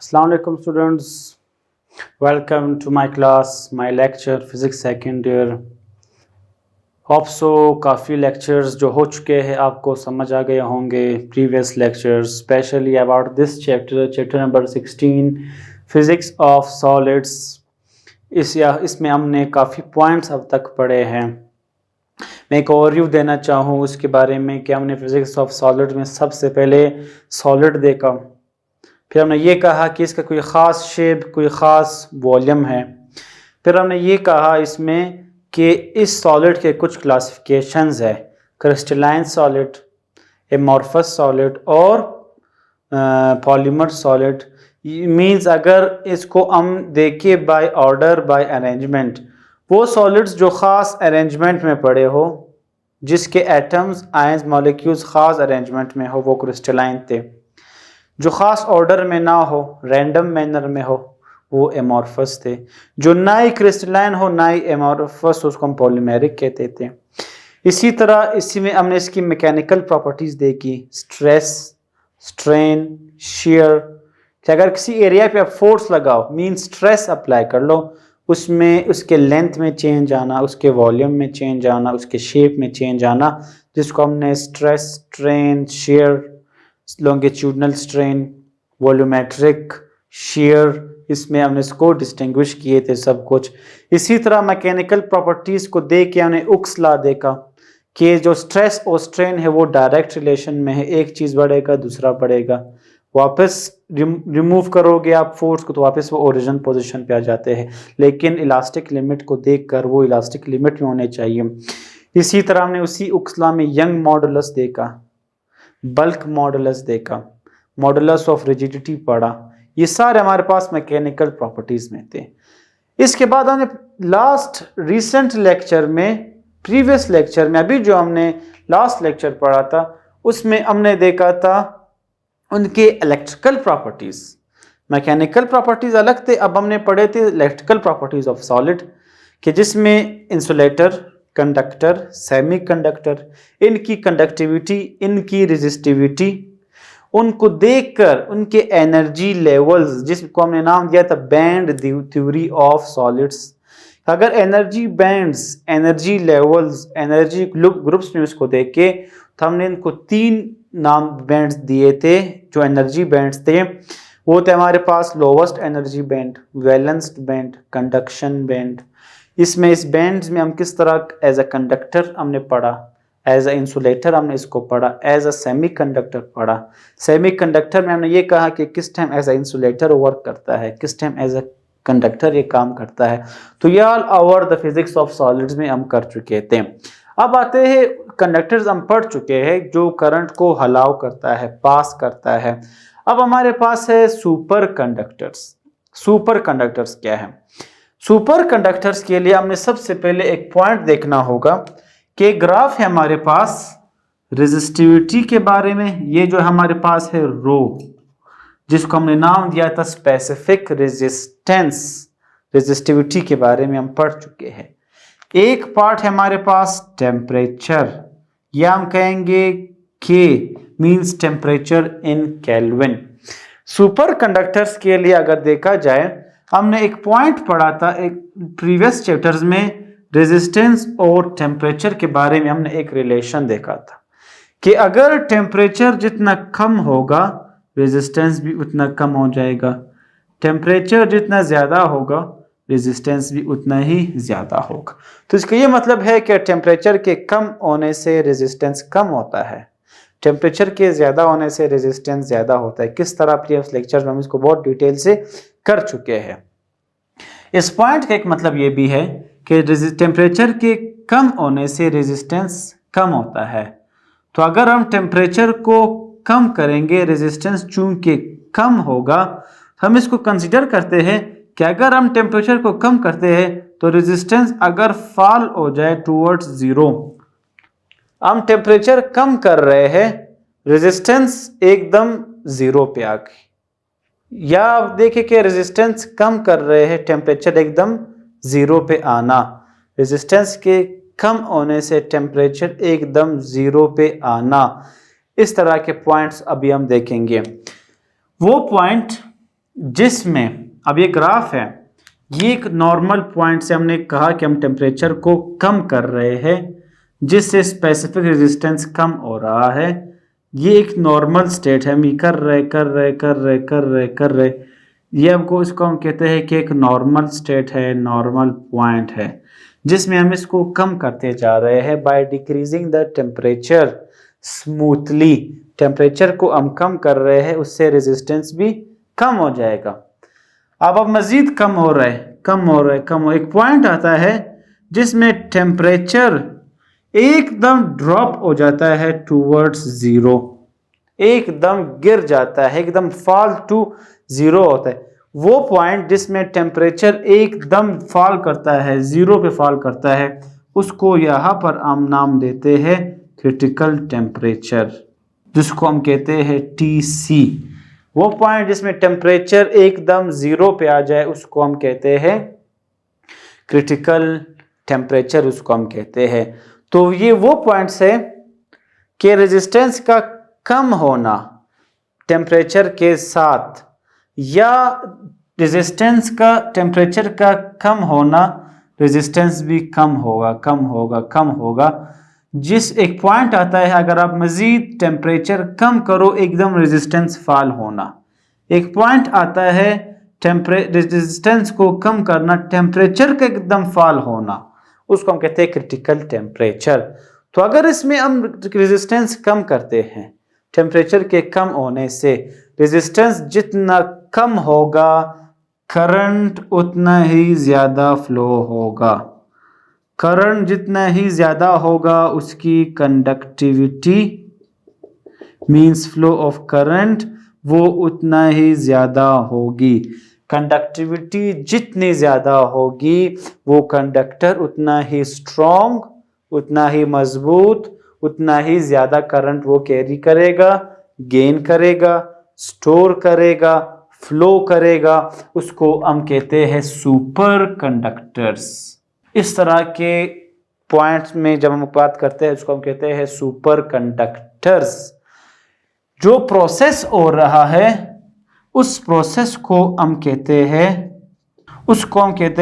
Assalamu alaikum students, welcome to my class, my lecture physics second year. Hope so काफ़ी lectures जो हो चुके हैं आपको समझ आ गए होंगे previous lectures, specially about this chapter number 16 physics of solids. इसमें हमने काफ़ी पॉइंट्स अब तक पढ़े हैं। मैं एक ओवरव्यू देना चाहूँ उसके बारे में कि हमने फिज़िक्स ऑफ सॉलिड में सबसे पहले सॉलिड देखा, फिर हमने ये कहा कि इसका कोई ख़ास शेप, कोई ख़ास वॉल्यूम है। फिर हमने ये कहा इसमें कि इस सॉलिड के कुछ क्लासिफिकेशंस है, क्रिस्टलाइन सॉलिड, एमॉर्फस सॉलिड और पॉलीमर सॉलिड। मींस अगर इसको हम देखें बाय ऑर्डर, बाय अरेंजमेंट, वो सॉलिड्स जो ख़ास अरेंजमेंट में पड़े हो, जिसके एटम्स, आयंस, मॉलिक्यूल्स ख़ास अरेंजमेंट में हो, वो क्रिस्टलाइन थे। जो ख़ास ऑर्डर में ना हो, रैंडम मैनर में हो, वो एमॉर्फस थे। जो ना ही क्रिस्टलाइन हो ना ही एमॉर्फस, उसको हम पॉलीमेरिक कहते थे। इसी तरह इसी में हमने इसकी मैकेनिकल प्रॉपर्टीज़ देखी, स्ट्रेस, स्ट्रेन, शेयर, कि अगर किसी एरिया पे आप फोर्स लगाओ, मीन स्ट्रेस अप्लाई कर लो, उसमें उसके लेंथ में चेंज आना, उसके वॉल्यूम में चेंज आना, उसके शेप में चेंज आना, जिसको हमने stress, strain, share, longitudinal strain, volumetric, share, इसमें हमने इसको डिस्टिंग्विश किए थे सब कुछ। इसी तरह मैकेनिकल प्रॉपर्टीज़ को देख के हमने उक्स लॉ देखा कि जो स्ट्रेस और स्ट्रेन है वो डायरेक्ट रिलेशन में है, एक चीज़ बढ़ेगा दूसरा बढ़ेगा। वापस रिमूव करोगे आप फोर्स को तो वापस वो ओरिजिनल पोजीशन पे आ जाते हैं, लेकिन इलास्टिक लिमिट को देखकर वो इलास्टिक लिमिट में होने चाहिए। इसी तरह हमने उसी उक्स लॉ में यंग मॉडुलस देखा, बल्क मॉडुलस देखा, मॉडुलस ऑफ रिजिडिटी पढ़ा। ये सारे हमारे पास मैकेनिकल प्रॉपर्टीज में थे। इसके बाद हमने लास्ट रिसेंट लेक्चर में, प्रीवियस लेक्चर में, अभी जो हमने लास्ट लेक्चर पढ़ा था उसमें हमने देखा था उनके इलेक्ट्रिकल प्रॉपर्टीज। मैकेनिकल प्रॉपर्टीज अलग थे, अब हमने पढ़े थे इलेक्ट्रिकल प्रॉपर्टीज ऑफ सॉलिड, कि जिसमें इंसुलेटर, कंडक्टर, सेमी कंडक्टर, इनकी कंडक्टिविटी, इनकी रेजिस्टिविटी, उनको देखकर उनके एनर्जी लेवल्स, जिसको हमने नाम दिया था बैंड थ्योरी ऑफ सॉलिड्स। अगर energy bands, energy levels, energy groups में उसको देख के, तो हमने इनको 3 नाम बैंड्स दिए थे। जो एनर्जी बैंड्स थे वो थे हमारे पास lowest energy band, valence band, conduction band. इसमें इस बैंड्स में हम किस तरह एज अ कंडक्टर हमने पढ़ा, एज अ इंसुलेटर हमने इसको पढ़ा, एज अ सेमी कंडक्टर पढ़ा। सेमी कंडक्टर में हमने ये कहा कि किस time as a insulator work करता है, किस टाइम एज अ कंडक्टर ये काम करता है। तो ये all over the physics of solids में हम कर चुके थे। अब आते हैं कंडक्टर्स, हम पढ़ चुके हैं जो करंट को हलाव करता है, पास करता है। अब हमारे पास है सुपर कंडक्टर्स। सुपर कंडक्टर्स क्या है? सुपर कंडक्टर्स के लिए हमने सबसे पहले एक पॉइंट देखना होगा कि ग्राफ है हमारे पास रेजिस्टिविटी के बारे में। ये जो हमारे पास है रो, जिसको हमने नाम दिया था स्पेसिफिक रेजिस्टेंस, रेजिस्टिविटी के बारे में हम पढ़ चुके हैं। एक पार्ट है हमारे पास टेम्परेचर, या हम कहेंगे के, means temperature in kelvin. Super conductors के लिए अगर देखा जाए, हमने एक पॉइंट पढ़ा था एक प्रीवियस चैप्टर्स में, रेजिस्टेंस और टेम्परेचर के बारे में हमने एक रिलेशन देखा था कि अगर टेम्परेचर जितना कम होगा रेजिस्टेंस भी उतना कम हो जाएगा, टेम्परेचर जितना ज़्यादा होगा रेजिस्टेंस भी उतना ही ज़्यादा होगा। तो इसका ये मतलब है कि टेम्परेचर के कम होने से रेजिस्टेंस कम होता है, टेम्परेचर के ज़्यादा होने से रेजिस्टेंस ज़्यादा होता है। किस तरह प्रीवियस लेक्चर में हम इसको बहुत डिटेल से कर चुके हैं। इस पॉइंट का एक मतलब ये भी है कि टेम्परेचर के कम होने से रेजिस्टेंस कम होता है। तो अगर हम टेम्परेचर को कम करेंगे, रेजिस्टेंस चूंकि कम होगा, हम इसको कंसीडर करते हैं कि अगर हम टेम्परेचर को कम करते हैं तो रेजिस्टेंस अगर फॉल हो जाए टूवर्ड्स जीरो, हम टेम्परेचर कम कर रहे हैं, रेजिस्टेंस एकदम जीरो पे आ गई, या आप देखें कि रेजिस्टेंस कम कर रहे हैं, टेम्परेचर एकदम जीरो पे आना, रेजिस्टेंस के कम होने से टेम्परेचर एकदम जीरो पे आना। इस तरह के पॉइंट्स अभी हम देखेंगे। वो पॉइंट जिसमें अब ये ग्राफ है, ये एक नॉर्मल पॉइंट से हमने कहा कि हम टेम्परेचर को कम कर रहे हैं जिससे स्पेसिफिक रेजिस्टेंस कम हो रहा है। ये एक नॉर्मल स्टेट है, हम ये कर रहे। ये हमको इसको हम कहते हैं कि एक नॉर्मल स्टेट है, नॉर्मल पॉइंट है जिसमें हम इसको कम करते जा रहे हैं by decreasing the temperature smoothly. Temperature को हम कम कर रहे हैं, उससे रेजिस्टेंस भी कम हो जाएगा। अब मजीद कम हो रहा है। एक पॉइंट आता है जिसमें टेम्परेचर एकदम ड्रॉप हो जाता है टूवर्ड्स जीरो, एकदम गिर जाता है, एकदम फॉल टू जीरो होता है। वो पॉइंट जिसमें टेम्परेचर एकदम फॉल करता है, जीरो पे फॉल करता है, उसको यहाँ पर हम नाम देते हैं क्रिटिकल टेम्परेचर, जिसको हम कहते हैं TC। वो पॉइंट जिसमें टेम्परेचर एकदम जीरो पे आ जाए उसको हम कहते हैं क्रिटिकल टेम्परेचर, उसको हम कहते हैं। तो ये वो पॉइंट्स है कि रेजिस्टेंस का कम होना टेम्परेचर के साथ, या रेजिस्टेंस का टेम्परेचर का कम होना, रेजिस्टेंस भी कम होगा। जिस एक पॉइंट आता है अगर आप मजीद टेम्परेचर कम करो एकदम रेजिस्टेंस फॉल होना। एक पॉइंट आता है रेजिस्टेंस को कम करना, टेम्परेचर का एकदम फॉल होना, उसको हम कहते हैं क्रिटिकल टेम्परेचर। तो अगर इसमें हम रेजिस्टेंस कम करते हैं, टेम्परेचर के कम होने से रेजिस्टेंस जितना कम होगा करंट उतना ही ज्यादा फ्लो होगा। करंट जितना ही ज्यादा होगा उसकी conductivity means flow of current वो उतना ही ज्यादा होगी। कंडक्टिविटी जितनी ज्यादा होगी वो कंडक्टर उतना ही स्ट्रॉन्ग, उतना ही मजबूत, उतना ही ज्यादा करंट वो कैरी करेगा, गेन करेगा, स्टोर करेगा, फ्लो करेगा। उसको हम कहते हैं सुपर कंडक्टर्स। इस तरह के पॉइंट्स में जब हम बात करते हैं उसको हम कहते हैं सुपर कंडक्टर्स। जो प्रोसेस हो रहा है उस प्रोसेस को हम कहते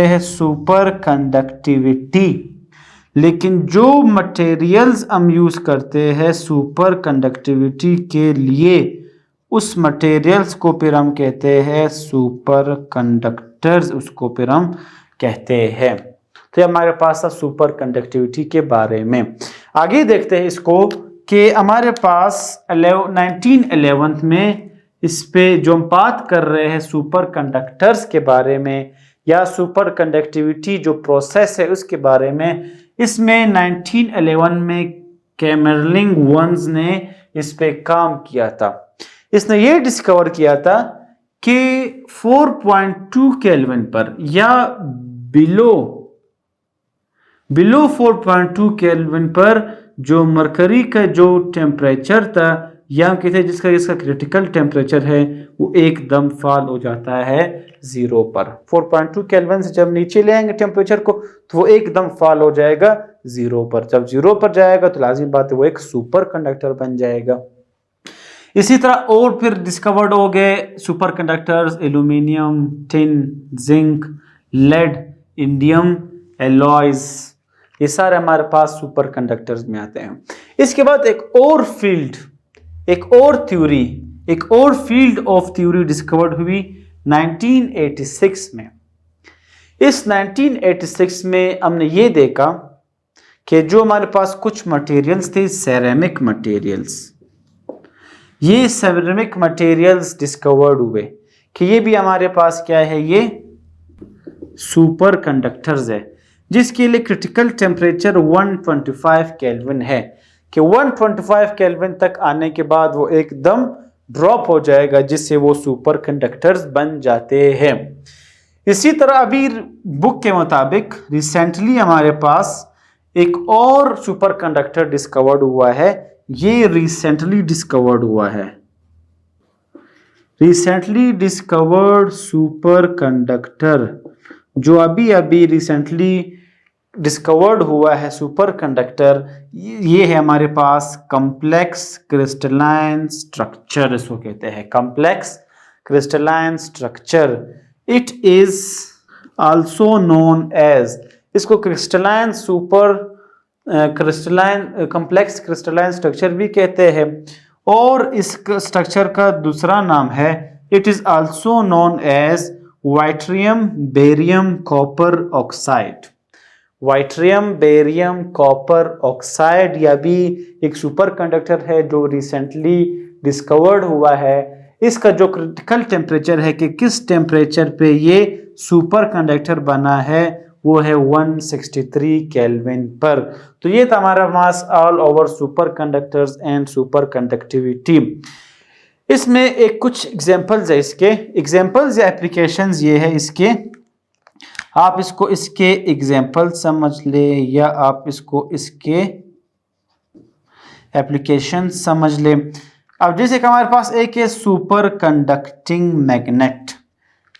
हैं सुपर कंडक्टिविटी। लेकिन जो मटेरियल्स हम यूज करते हैं सुपर कंडक्टिविटी के लिए उस मटेरियल्स को फिर हम कहते हैं सुपर कंडक्टर्स, उसको फिर हम कहते हैं। तो हमारे पास था सुपर कंडक्टिविटी के बारे में। आगे देखते हैं इसको कि हमारे पास 1911 में इस पे जो हम बात कर रहे हैं सुपर कंडक्टर्स के बारे में या सुपर कंडक्टिविटी जो प्रोसेस है उसके बारे में, इसमें 1911 में कैमरलिंग वंस ने इस पे काम किया था। इसने ये डिस्कवर किया था कि 4.2 केल्विन पर या बिलो 4.2 केल्विन पर जो मरकरी का जो टेम्परेचर था या हम कहते हैं जिसका क्रिटिकल टेम्परेचर है वो एकदम फॉल हो जाता है जीरो पर। 4.2 केल्विन से जब नीचे ले आएंगे टेम्परेचर को तो वो एकदम फॉल हो जाएगा जीरो पर। जब जीरो पर जाएगा तो लाजिम बात है वो एक सुपर कंडक्टर बन जाएगा। इसी तरह और फिर डिस्कवर्ड हो गए superconductors aluminium, tin, zinc, lead, indium alloys, ये सारे हमारे पास सुपर कंडक्टर्स में आते हैं। इसके बाद एक और फील्ड ऑफ थ्योरी डिस्कवर्ड हुई 1986 में। इस 1986 में हमने ये देखा कि जो हमारे पास कुछ मटेरियल्स थे सेरेमिक मटेरियल्स, ये सेरेमिक मटेरियल्स डिस्कवर्ड हुए कि ये भी हमारे पास क्या है, ये सुपर कंडक्टर्स है जिसके लिए क्रिटिकल टेम्परेचर 125 केल्विन है कि 125 केल्विन तक आने के बाद वो एकदम ड्रॉप हो जाएगा जिससे वो सुपर कंडक्टर्स बन जाते हैं। इसी तरह अभी बुक के मुताबिक रिसेंटली हमारे पास एक और सुपर कंडक्टर डिस्कवर्ड हुआ है। ये रिसेंटली डिस्कवर्ड सुपर कंडक्टर जो अभी रिसेंटली डिस्कवर्ड हुआ है सुपर कंडक्टर, ये है हमारे पास कॉम्प्लेक्स क्रिस्टलाइन स्ट्रक्चर, इसको कहते हैं complex crystalline structure. It is also known as, इसको crystalline super crystalline complex crystalline structure भी कहते हैं। और इस स्ट्रक्चर का दूसरा नाम है, it is also known as yttrium barium copper oxide. Yttrium barium copper oxide यह भी एक सुपर कंडक्टर है जो रिसेंटली डिस्कवर्ड हुआ है। इसका जो क्रिटिकल टेम्परेचर है कि किस टेम्परेचर पे ये सुपर कंडक्टर बना है वो है 163 केल्विन पर। तो ये था हमारा mass all over superconductors and superconductivity. इसमें एक कुछ एग्जांपल्स है, इसके एग्जांपल्स या एप्लीकेशंस ये है इसके, आप इसको इसके एग्जांपल समझ ले या आप इसको इसके एप्लीकेशन समझ ले। अब जैसे कि हमारे पास एक है super conducting magnet.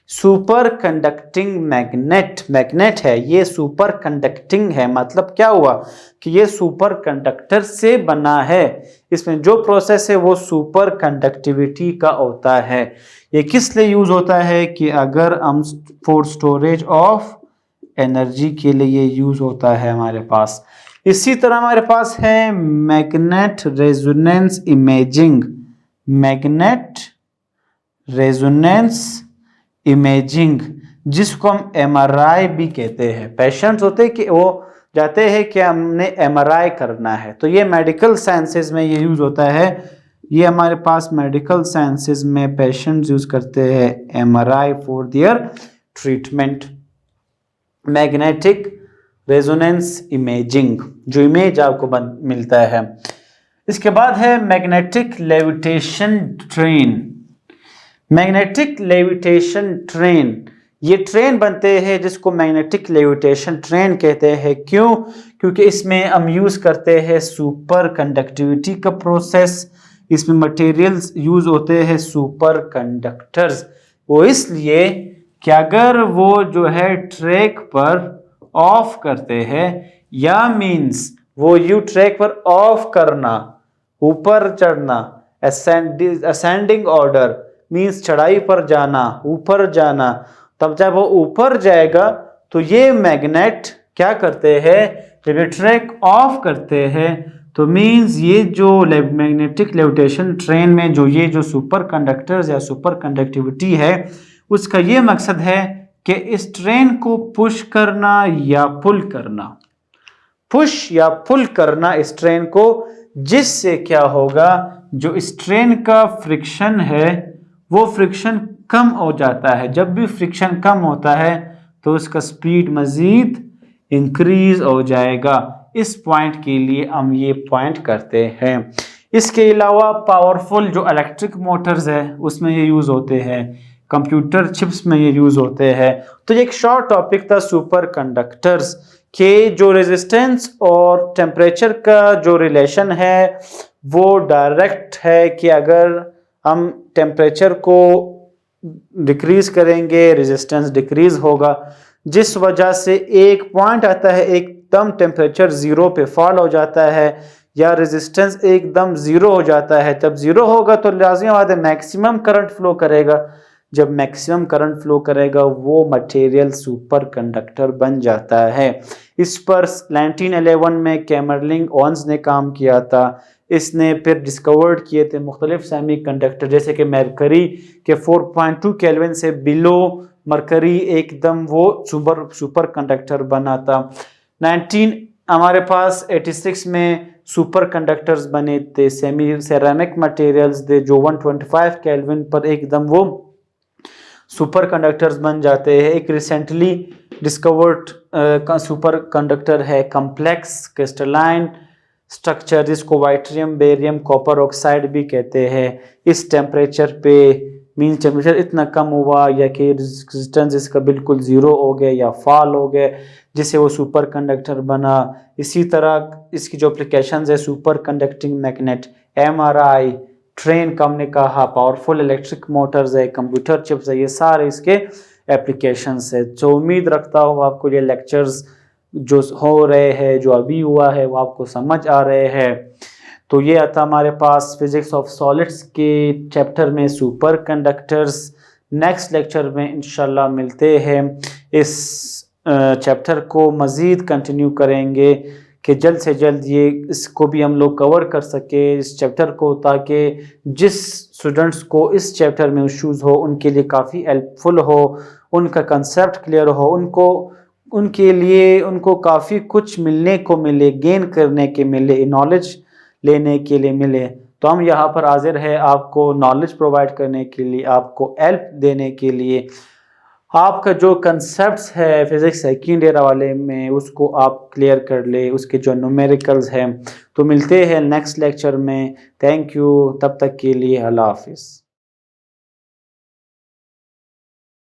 Super conducting magnet, magnet है ये सुपर कंडक्टिंग है, मतलब क्या हुआ कि ये सुपर कंडक्टर से बना है। इसमें जो प्रोसेस है वो सुपर कंडक्टिविटी का होता है। ये किस लिए यूज होता है कि अगर हम फॉर स्टोरेज ऑफ एनर्जी के लिए यूज होता है हमारे पास। इसी तरह हमारे पास है magnet resonance imaging. Magnet resonance imaging जिसको हम एमआरआई भी कहते हैं। पेशेंट्स होते हैं कि वो जाते हैं कि हमने एमआरआई करना है, तो ये मेडिकल साइंसेज में ये यूज होता है। ये हमारे पास मेडिकल साइंसेज में पेशेंट्स यूज करते हैं MRI for their treatment. Magnetic resonance imaging जो इमेज आपको मिलता है। इसके बाद है magnetic levitation train. Magnetic levitation train, ये ट्रेन बनते हैं जिसको मैग्नेटिक लेविटेशन ट्रेन कहते हैं। क्यों? क्योंकि इसमें हम यूज करते हैं सुपर कंडक्टिविटी का प्रोसेस। इसमें मटेरियल्स यूज होते हैं सुपर कंडक्टर्स। वो इसलिए कि अगर वो जो है ट्रैक पर ऑफ करते हैं, या मींस वो यू ट्रैक पर ऑफ करना, ऊपर चढ़ना, असेंडिंग ऑर्डर मींस चढ़ाई पर जाना, ऊपर जाना, तब जब वो ऊपर जाएगा तो ये मैग्नेट क्या करते हैं, जब ये ट्रैक ऑफ करते हैं तो मींस ये जो मैग्नेटिक लेविटेशन ट्रेन में जो ये जो सुपर कंडक्टर्स या सुपर कंडक्टिविटी है उसका ये मकसद है कि इस ट्रेन को पुश करना या पुल करना, पुश या पुल करना इस ट्रेन को, जिससे क्या होगा जो इस ट्रेन का फ्रिक्शन है वो फ्रिक्शन कम हो जाता है। जब भी फ्रिक्शन कम होता है तो उसका स्पीड मजीद इंक्रीज हो जाएगा। इस पॉइंट के लिए हम ये पॉइंट करते हैं। इसके अलावा पावरफुल जो इलेक्ट्रिक मोटर्स है उसमें ये यूज होते हैं, कंप्यूटर चिप्स में ये यूज होते हैं। तो ये एक शॉर्ट टॉपिक था सुपर कंडक्टर्स के जो रेजिस्टेंस और टेम्परेचर का जो रिलेशन है वो डायरेक्ट है कि अगर हम टेम्परेचर को डिक्रीज करेंगे रेजिस्टेंस डिक्रीज होगा, जिस वजह से एक पॉइंट आता है एकदम टेम्परेचर जीरो पे फॉल हो जाता है या रेजिस्टेंस एकदम जीरो हो जाता है। जब जीरो होगा तो लाजिम बात है मैक्सिमम करंट फ्लो करेगा। जब मैक्सिमम करंट फ्लो करेगा वो मटेरियल सुपर कंडक्टर बन जाता है। इस पर 1911 में कैमरलिंग ओन्स ने काम किया था। इसने फिर डिस्कवर्ड किए थे मुख्तलिफ सेमी कंडक्टर, जैसे कि मरकरी के 4.2 केल्विन से बिलो मरकरी एकदम वो सुपर कंडक्टर बना था। 1986 में सुपर कंडक्टर्स बने थे सेमी सेरामिक मटेरियल्स थे जो 125 केल्विन पर एकदम वो सुपर कंडक्टर्स बन जाते हैं। एक रिसेंटली डिस्कवर्ड सुपर कंडक्टर है कॉम्प्लेक्स क्रिस्टलाइन स्ट्रक्चर जिसको वाइट्रियम बेरियम कॉपर ऑक्साइड भी कहते हैं। इस टेम्परेचर पे मीन टेम्परेचर इतना कम हुआ या कि रेजिस्टेंस इसका बिल्कुल ज़ीरो हो गया या फॉल हो गया जिससे वो सुपर कंडक्टर बना। इसी तरह इसकी जो एप्लीकेशंस है super conducting magnet, MRI, train का हमने कहा, पावरफुल इलेक्ट्रिक मोटर्स है, कंप्यूटर चिप्स है, ये सारे इसके एप्लीकेशंस है। तो उम्मीद रखता हूँ आपको ये लेक्चर्स जो हो रहे हैं जो अभी हुआ है वो आपको समझ आ रहे हैं। तो ये आता हमारे पास फिजिक्स ऑफ सॉलिड्स के चैप्टर में सुपर कंडक्टर्स नेक्स्ट लेक्चर में इंशाल्लाह मिलते हैं। इस चैप्टर को मज़ीद कंटिन्यू करेंगे कि जल्द से जल्द ये इसको भी हम लोग कवर कर सके इस चैप्टर को, ताकि जिस स्टूडेंट्स को इस चैप्टर में इश्यूज़ हो उनके लिए काफ़ी हेल्पफुल हो, उनका कंसेप्ट क्लियर हो, उनके लिए उनको काफ़ी कुछ मिलने को मिले, गेन करने के मिले, नॉलेज लेने के लिए मिले। तो हम यहाँ पर हाजिर है आपको नॉलेज प्रोवाइड करने के लिए, आपको हेल्प देने के लिए। आपका जो कंसेप्ट्स है फिज़िक्स सेकंड ईयर वाले में उसको आप क्लियर कर ले, उसके जो न्यूमेरिकल्स हैं। तो मिलते हैं नेक्स्ट लेक्चर में। थैंक यू, तब तक के लिए अल्लाह हाफिज़।